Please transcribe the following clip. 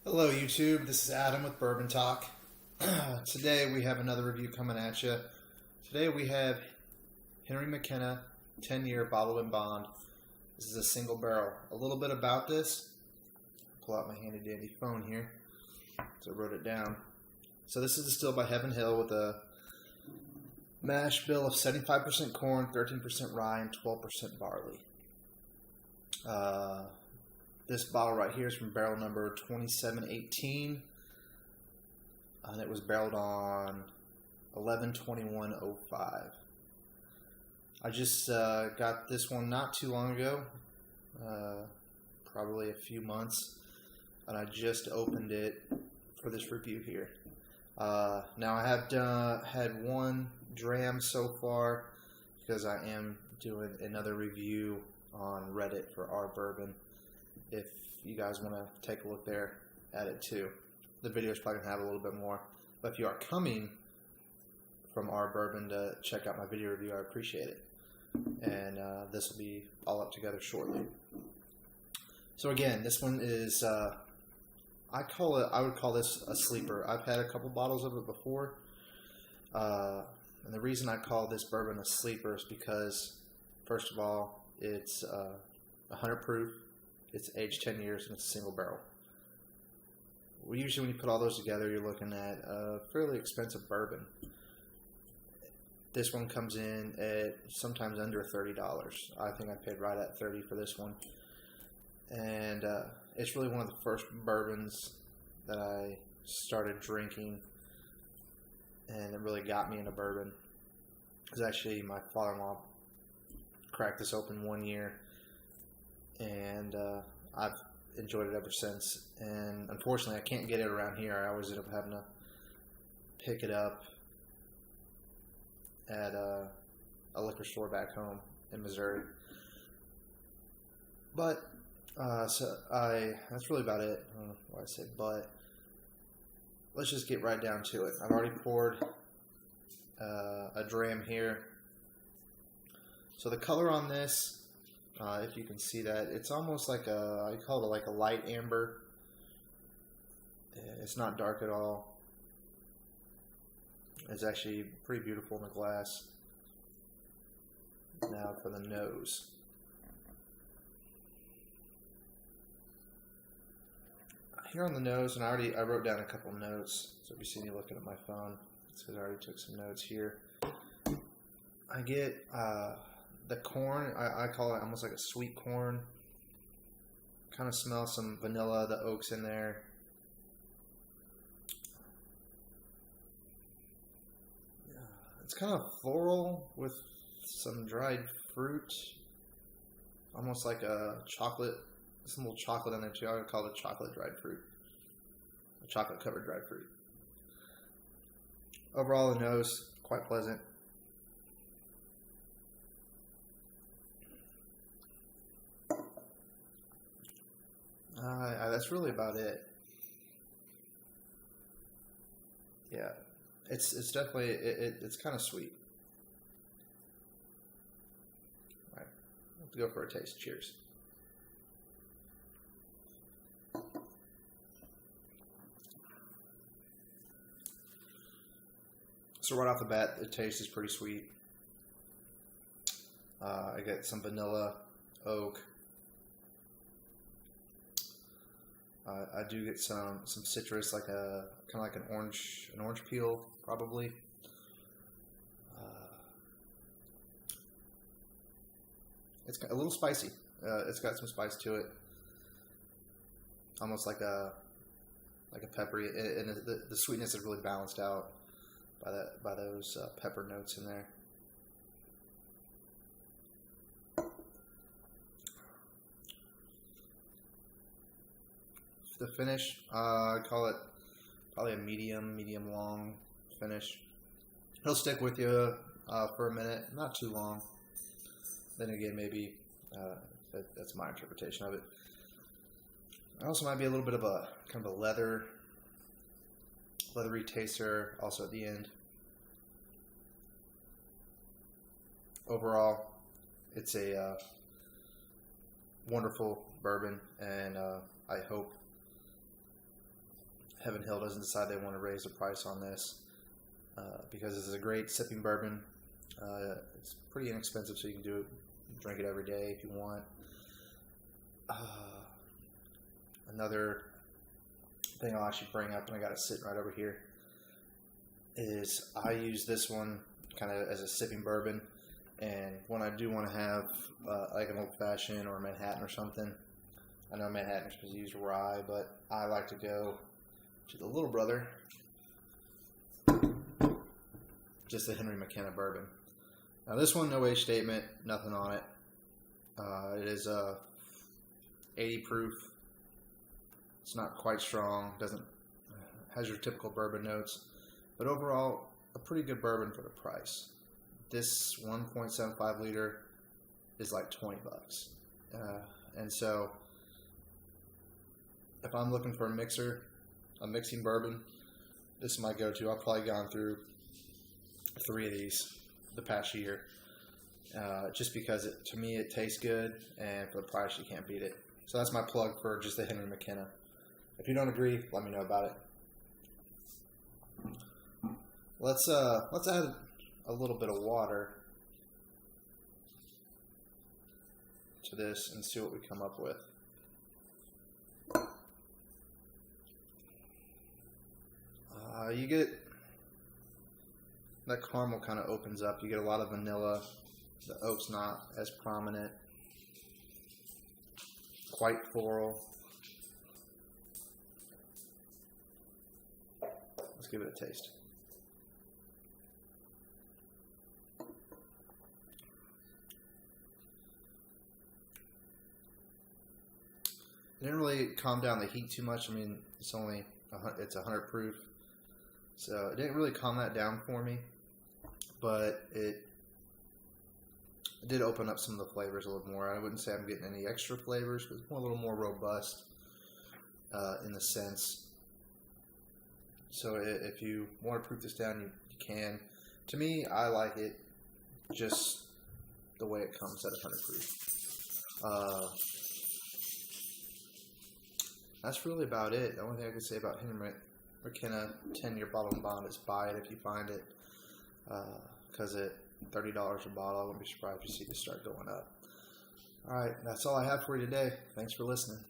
Hello YouTube, this is Adam with BourbonTalk. Today we have another review coming at you. Today we have Henry McKenna 10-year bottled and bond. This is a single barrel. A little bit about this. Pull out my handy dandy phone here. So I wrote it down. So this is distilled by Heaven Hill with a mash bill of 75% corn, 13% rye, and 12% barley. This bottle right here is from barrel number 2718, and it was barreled on 11/21/05. I just got this one not too long ago, probably a few months, and I just opened it for this review here. Now I have had one dram so far because I am doing another review on Reddit for our bourbon. If you guys want to take a look there at it too. The video is probably going to have a little bit more. But if you are coming from our bourbon to check out my video review, I appreciate it. And this will be all up together shortly. So again, this one is, I would call this a sleeper. I've had a couple bottles of it before. And the reason I call this bourbon a sleeper is because, first of all, it's 100 proof. It's aged 10 years and it's a single barrel. Usually when you put all those together, you're looking at a fairly expensive bourbon. This one comes in at sometimes under $30. I think I paid right at $30 for this one. And it's really one of the first bourbons that I started drinking, and it really got me into bourbon. It was actually my father-in-law cracked this open one year, and I've enjoyed it ever since. And unfortunately, I can't get it around here. I always end up having to pick it up at a liquor store back home in Missouri. But that's really about it. I don't know why I said but. Let's just get right down to it. I've already poured a dram here. So the color on this, if you can see that, it's almost like I call it like a light amber. It's not dark at all. It's actually pretty beautiful in the glass. Now for the nose. Here on the nose, and I wrote down a couple notes, so if you see me looking at my phone, it's because I already took some notes here. I get the corn, I call it almost like a sweet corn. Kind of smell some vanilla, the oak's in there. It's kind of floral with some dried fruit, almost like a chocolate, some little chocolate in there too. I would call it chocolate dried fruit, a chocolate covered dried fruit. Overall, the nose, quite pleasant. That's really about it. Yeah, it's definitely it's kind of sweet. All right, let's go for a taste. Cheers. So right off the bat, the taste is pretty sweet. I get some vanilla, oak. I do get some citrus, like a kind of like an orange peel, probably. It's a little spicy. It's got some spice to it, almost like a peppery, and the sweetness is really balanced out by those pepper notes in there. The finish, I call it probably a medium long finish. He'll stick with you for a minute, not too long. Then again, maybe that's my interpretation of it. It also might be a little bit of a kind of a leathery taster also at the end. Overall, it's a wonderful bourbon, and I hope Heaven Hill doesn't decide they want to raise the price on this, because this is a great sipping bourbon. It's pretty inexpensive, so you can drink it every day if you want. Another thing I'll actually bring up, and I got it sitting right over here, is I use this one kind of as a sipping bourbon, and when I do want to have like an old fashioned or a Manhattan or something, I know Manhattan is supposed to use rye, but I like to go to the little brother, just the Henry McKenna bourbon. Now this one, no age statement, nothing on it. It is 80 proof. It's not quite strong. Has your typical bourbon notes, but overall a pretty good bourbon for the price. This 1.75 liter is like $20, and so if I'm looking for a mixing bourbon, this is my go-to. I've probably gone through 3 of these the past year, just because to me it tastes good, and for the price you can't beat it. So that's my plug for just the Henry McKenna. If you don't agree, let me know about it. Let's add a little bit of water to this and see what we come up with. You get that caramel kind of opens up. You get a lot of vanilla. The oak's not as prominent. Quite floral. Let's give it a taste. It didn't really calm down the heat too much. I mean, it's 100 proof, so it didn't really calm that down for me. But it did open up some of the flavors a little more. I wouldn't say I'm getting any extra flavors, but it's a little more robust in the sense. So if you want to proof this down, you can. To me, I like it just the way it comes at 100 proof. That's really about it. The only thing I can say about Henry McKenna 10-year bottle and bond is buy it if you find it, because at $30 a bottle, I wouldn't be surprised to see this start going up. All right, that's all I have for you today. Thanks for listening.